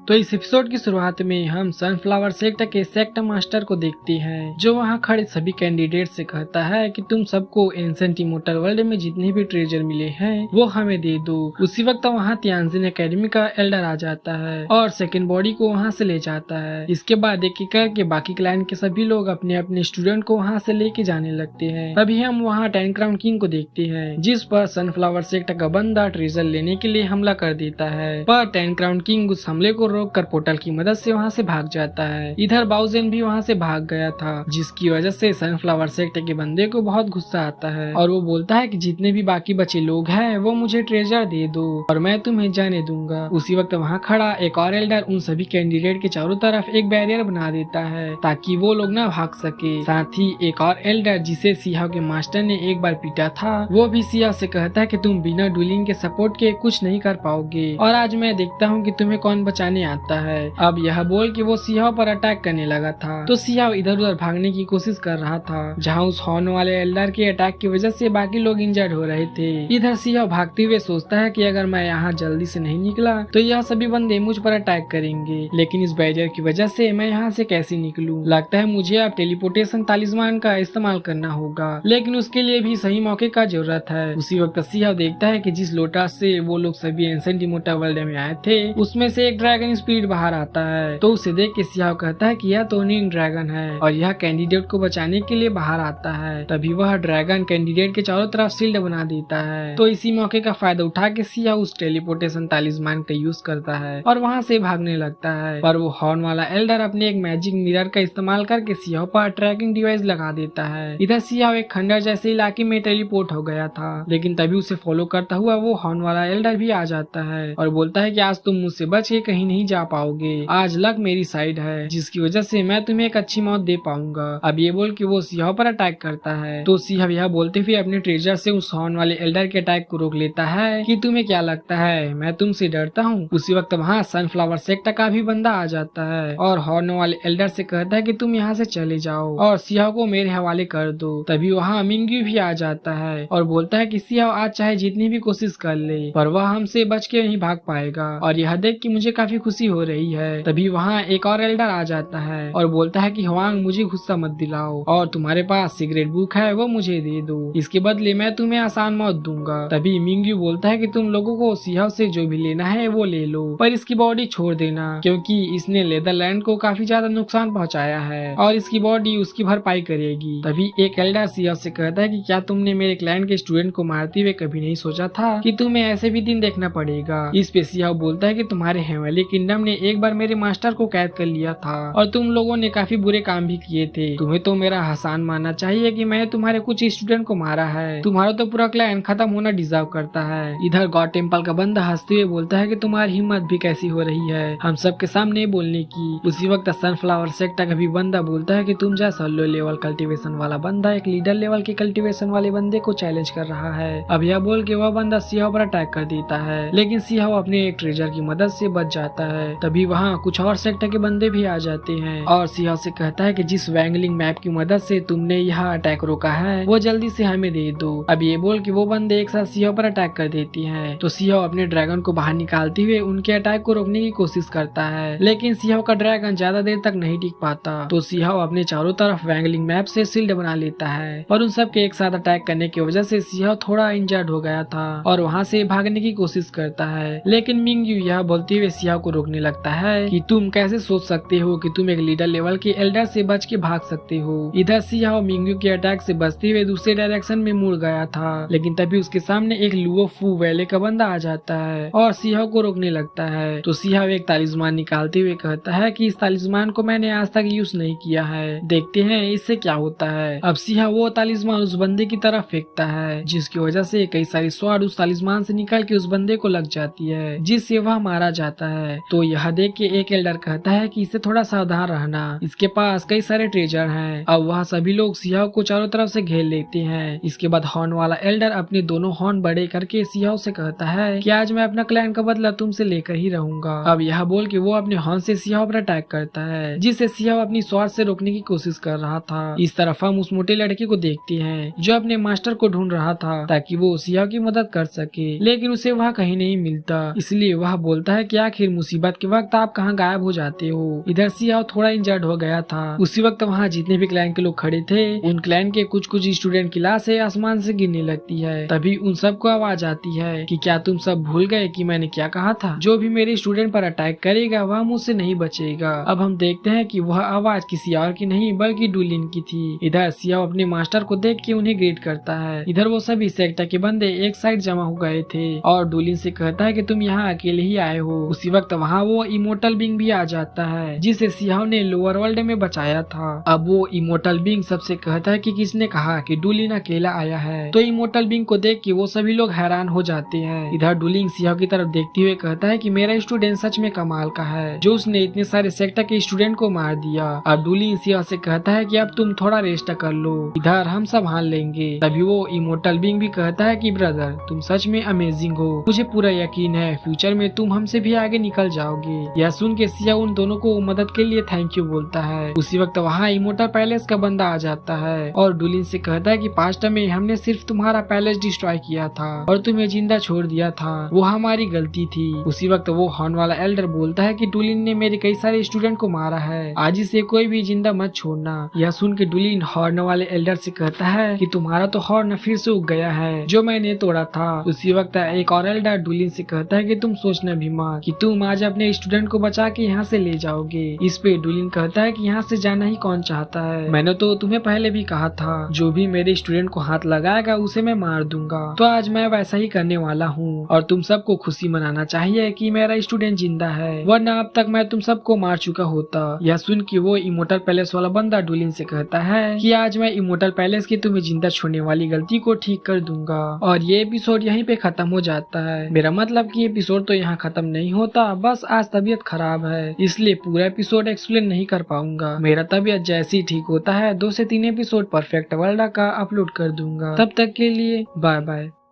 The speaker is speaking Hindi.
तो इस एपिसोड की शुरुआत में हम सनफ्लावर सेक्ट के सेक्ट मास्टर को देखते हैं, जो वहाँ खड़े सभी कैंडिडेट से कहता है कि तुम सबको एंसेंट इमोर्टल वर्ल्ड में जितने भी ट्रेजर मिले हैं वो हमें दे दो। उसी वक्त वहाँ तियानजिन एकेडमी का एल्डर आ जाता है और सेकंड बॉडी को वहाँ से ले जाता है। इसके बाद एक एक करके बाकी क्लान के सभी लोग अपने अपने स्टूडेंट को वहाँ से लेके जाने लगते हैं। तभी हम वहाँ 10 क्राउन किंग को देखते हैं, जिस पर सनफ्लावर सेक्ट का बंदा ट्रेजर लेने के लिए हमला कर देता है, पर 10 क्राउन किंग उस हमले को रोक कर पोर्टल की मदद से वहाँ से भाग जाता है। इधर बाउजेन भी वहाँ से भाग गया था, जिसकी वजह से सनफ्लावर सेक्ट के बंदे को बहुत गुस्सा आता है और वो बोलता है कि जितने भी बाकी बचे लोग हैं वो मुझे ट्रेजर दे दो और मैं तुम्हें जाने दूंगा। उसी वक्त वहाँ खड़ा एक और एल्डर उन सभी कैंडिडेट के चारों तरफ एक बैरियर बना देता है ताकि वो लोग ना भाग सके। साथ ही एक और एल्डर जिसे सियाह के मास्टर ने एक बार पीटा था, वो भी सियाह से कहता है कि तुम बिना डुलिंग के सपोर्ट के कुछ नहीं कर पाओगे और आज मैं देखता हूँ कि तुम्हें कौन बचाने आता है। अब यह बोल के वो सियाह पर अटैक करने लगा था, तो सियाह इधर उधर भागने की कोशिश कर रहा था, जहाँ उस हॉर्न वाले एल्डर के अटैक की वजह से बाकी लोग इंजर्ड हो रहे थे। इधर सियाह भागते हुए सोचता है कि अगर मैं यहाँ जल्दी से नहीं निकला तो यह सभी बंदे मुझ पर अटैक करेंगे, लेकिन इस बैरियर की वजह से मैं यहाँ से कैसे निकलूं? लगता है मुझे अब टेलीपोर्टेशन तालिस्मान का इस्तेमाल करना होगा, लेकिन उसके लिए भी सही मौके का जरूरत है। उसी वक्त सियाह देखता है कि जिस लोटस से वो लोग सभी एंसेंट इमोर्टल वर्ल्ड में आए थे उसमें से एक ड्रैगन स्पिरिट बाहर आता है, तो उसे देख के सियाह कहता है कि यह तो नीन ड्रैगन है और यह कैंडिडेट को बचाने के लिए बाहर आता है। तभी वह ड्रैगन कैंडिडेट के चारों तरफ शील्ड बना देता है, तो इसी मौके का फायदा उठा के सियाह उस टेलीपोर्टेशन तालिस्मान का यूज करता है और वहाँ से भागने लगता है। पर वो हॉर्न वाला एल्डर अपने एक मैजिक मिरर का इस्तेमाल करके सियाह पर ट्रैकिंग डिवाइस लगा देता है। इधर सियाह एक खंडर जैसे इलाके में टेलीपोर्ट हो गया था, लेकिन तभी उसे फॉलो करता हुआ वो हॉर्न वाला एल्डर भी आ जाता है और बोलता है कि आज तुम मुझसे बच के कहीं नहीं जा पाओगे, आज लक मेरी साइड है, जिसकी वजह से मैं तुम्हें एक अच्छी मौत दे पाऊंगा। अब ये बोल के वो सियाह पर अटैक करता है, तो सियाह यह बोलते हुए अपने ट्रेजर से उस हॉर्न वाले एल्डर के अटैक को रोक लेता है कि तुम्हें क्या लगता है मैं तुमसे डरता हूँ? उसी वक्त वहाँ सनफ्लावर सेक्ट का भी बंदा आ जाता है और हॉर्न वाले एल्डर से कहता है कि तुम यहाँ से चले जाओ और सियाह को मेरे हवाले कर दो। तभी वहाँ मिंग्यू भी आ जाता है और बोलता है कि सियाह आज चाहे जितनी भी कोशिश कर ले पर वह हमसे बच के नहीं भाग पाएगा और यह देख कि मुझे काफी खुशी हो रही है। तभी वहाँ एक और एल्डर आ जाता है और बोलता है कि हवांग मुझे गुस्सा मत दिलाओ और तुम्हारे पास सिगरेट बुक है वो मुझे दे दो, इसके बदले मैं तुम्हें आसान मौत दूंगा। तभी मिंग्यू बोलता है कि तुम लोगों को सियाह से जो भी लेना है वो ले लो, पर इसकी बॉडी छोड़ देना क्योंकि इसने लेदरलैंड को काफी ज्यादा नुकसान पहुँचाया है और इसकी बॉडी उसकी भरपाई करेगी। तभी एक एल्डर सियाह से कहता है कि क्या तुमने मेरे क्लैन के स्टूडेंट को मारते हुए कभी नहीं सोचा था कि तुम्हें ऐसे भी दिन देखना पड़ेगा? इस पे सियाह बोलता है कि तुम्हारे हेवनली किंगडम ने एक बार मेरे मास्टर को कैद कर लिया था और तुम लोगों ने काफी बुरे काम भी किए थे, तुम्हें तो मेरा एहसान मानना चाहिए कि मैंने तुम्हारे कुछ स्टूडेंट को मारा है, तुम्हारा तो पूरा क्लैन खत्म होना डिजर्व करता है। इधर गॉड टेम्पल का बंदा हंसते हुए बोलता है कि तुम्हारी हिम्मत भी कैसी हो रही है हम सबके सामने बोलने की। उसी वक्त सनफ्लावर सेक्ट का भी बंदा बोलता है कि तुम जैसा लो लेवल कल्टीवेशन वाला बंदा एक लीडर लेवल के कल्टीवेशन वाले बंदे को चैलेंज कर रहा है। अब यह बोल के वह बंदा सियाह पर अटैक कर देता है, लेकिन सियाह अपने एक ट्रेजर की मदद से बच जाता है। तभी वहाँ कुछ और सेक्टर के बंदे भी आ जाते हैं और सियाह से कहता है कि जिस वैंगलिंग मैप की मदद से तुमने यह अटैक रोका है वो जल्दी से हमें दे दो। अब ये बोल के वो बंदे एक साथ सियाह पर अटैक कर देती हैं, तो सियाह अपने ड्रैगन को बाहर निकालते हुए उनके अटैक को रोकने की कोशिश करता है, लेकिन सियाह का ड्रैगन ज्यादा देर तक नहीं टिक पाता, तो सियाह अपने चारों तरफ वैंगलिंग मैप से शील्ड बना लेता है और उन सब के एक साथ अटैक करने की वजह से सियाह थोड़ा इंजर्ड हो गया था और वहाँ से भागने की कोशिश करता है, लेकिन मिंग्यू यह बोलते हुए सियाह को रोकने लगता है कि तुम कैसे सोच सकते हो कि तुम एक लीडर लेवल के एल्डर से बच के भाग सकते हो। इधर सियाह मिंग्यू के अटैक से बचते हुए दूसरे डायरेक्शन में मुड़ गया था, लेकिन तभी उसके सामने एक लुओ फू वैले का बंदा आ जाता है और सियाह को रोकने लगता है, तो सियाह एक तालिस्मान निकालते हुए कहता है कि इस तालिस्मान को मैंने आज तक यूज नहीं किया है, देखते हैं इससे क्या होता है। अब सियाह वो तालिस्मान उस बंदे की तरफ फेंकता है, जिसकी वजह से कई सारी स्वाड उस तालिस्मान से निकल के उस बंदे को लग जाती है, जिससे वह मारा जाता है। तो यह देख के एक एल्डर कहता है कि इससे थोड़ा सावधान रहना, इसके पास कई सारे ट्रेजर हैं। अब वह सभी लोग सियाह को चारों तरफ से घेर लेते हैं। इसके बाद हॉर्न वाला एल्डर अपने दोनों हॉर्न बड़े करके सियाह से कहता है कि आज मैं अपना क्लैन का बदला तुमसे लेकर ही रहूंगा। अब यह बोल के वो अपने हॉर्न से सियाह पर अटैक करता है, जिसे सियाह अपनी स्वार्ड से रोकने की कोशिश कर रहा था। इस तरफ हम उस मोटे लड़के को देखते हैं जो अपने मास्टर को ढूंढ रहा था ताकि वो सियाह की मदद कर सके, लेकिन उसे वह कहीं नहीं मिलता, इसलिए वह बोलता है कि आखिर मुसीबत मुसीबत के वक्त आप कहाँ गायब हो जाते हो। इधर सियाओ थोड़ा इंजर्ड हो गया था। उसी वक्त वहाँ जितने भी क्लैन के लोग खड़े थे उन क्लैन के कुछ कुछ स्टूडेंट की लाशें आसमान से गिरने लगती है। तभी उन सबको आवाज आती है कि क्या तुम सब भूल गए कि मैंने क्या कहा था, जो भी मेरे स्टूडेंट पर अटैक करेगा वह मुझसे नहीं बचेगा। अब हम देखते हैं कि वह आवाज किसी और की नहीं बल्कि डुलिन की थी। इधर सियाओ अपने मास्टर को देख के उन्हें ग्रेट करता है। इधर वो सभी सेक्टर के बंदे एक साइड जमा हो गए थे और डुलिन से कहता है कि तुम यहाँ अकेले ही आए हो। उसी वक्त वहाँ वो इमोर्टल बीइंग भी आ जाता है जिसे सियाओ ने लोअर वर्ल्ड में बचाया था। अब वो इमोर्टल बीइंग सबसे कहता है कि किसने कहा कि डुलिन अकेला आया है। तो इमोर्टल बीइंग को देख के वो सभी लोग हैरान हो जाते हैं। इधर डुलिन सियाओ की तरफ देखते हुए कहता है कि मेरा स्टूडेंट सच में कमाल का है जो उसने इतने सारे सेक्टर के स्टूडेंट को मार दिया। अब डुलिन सियाओ से कहता है कि अब तुम थोड़ा रेस्ट कर लो, इधर हम संभाल लेंगे। तभी वो इमोर्टल बीइंग भी कहता है कि ब्रदर तुम सच में अमेजिंग हो, मुझे पूरा यकीन है फ्यूचर में तुम हमसे भी आगे निकल जाओगे। यह सुन के सियाओ उन दोनों को मदद के लिए थैंक यू बोलता है। उसी वक्त वहाँ इमोर्टल पैलेस का बंदा आ जाता है और डुलिन से कहता है कि पास्ट में हमने सिर्फ तुम्हारा पैलेस डिस्ट्रॉय किया था और तुम्हें जिंदा छोड़ दिया था, वो हमारी गलती थी। उसी वक्त वो हॉर्न वाला एल्डर बोलता है कि डुलिन ने मेरे कई सारे स्टूडेंट को मारा है, आज इसे कोई भी जिंदा मत छोड़ना। यह सुन के डुलिन हॉर्न वाले एल्डर से कहता है कि तुम्हारा तो हॉर्न फिर से उग गया है जो मैंने तोड़ा था। उसी वक्त एक और एल्डर डुलिन से कहता है कि तुम सोचना भी मत कि तुम आज अपने स्टूडेंट को बचा के यहाँ से ले जाओगे। इस पे डुलिन कहता है कि यहाँ से जाना ही कौन चाहता है, मैंने तो तुम्हें पहले भी कहा था जो भी मेरे स्टूडेंट को हाथ लगाएगा उसे मैं मार दूंगा। तो आज मैं वैसा ही करने वाला हूँ और तुम सबको खुशी मनाना चाहिए कि मेरा स्टूडेंट जिंदा है, वरना अब तक मैं तुम सबको मार चुका होता। यह सुन के वो इमोर्टल पैलेस वाला बंदा डुलिन से कहता है कि आज मैं इमोर्टल पैलेस की तुम्हें जिंदा छोड़ने वाली गलती को ठीक कर दूंगा। और ये एपिसोड यहीं पे खत्म हो जाता है। मेरा मतलब कि एपिसोड तो यहाँ खत्म नहीं होता, बस आज तबीयत खराब है इसलिए पूरा एपिसोड एक्सप्लेन नहीं कर पाऊंगा। मेरा तबीयत जैसे ही ठीक होता है 2 से 3 एपिसोड परफेक्ट वर्ल्ड का अपलोड कर दूंगा। तब तक के लिए बाय बाय।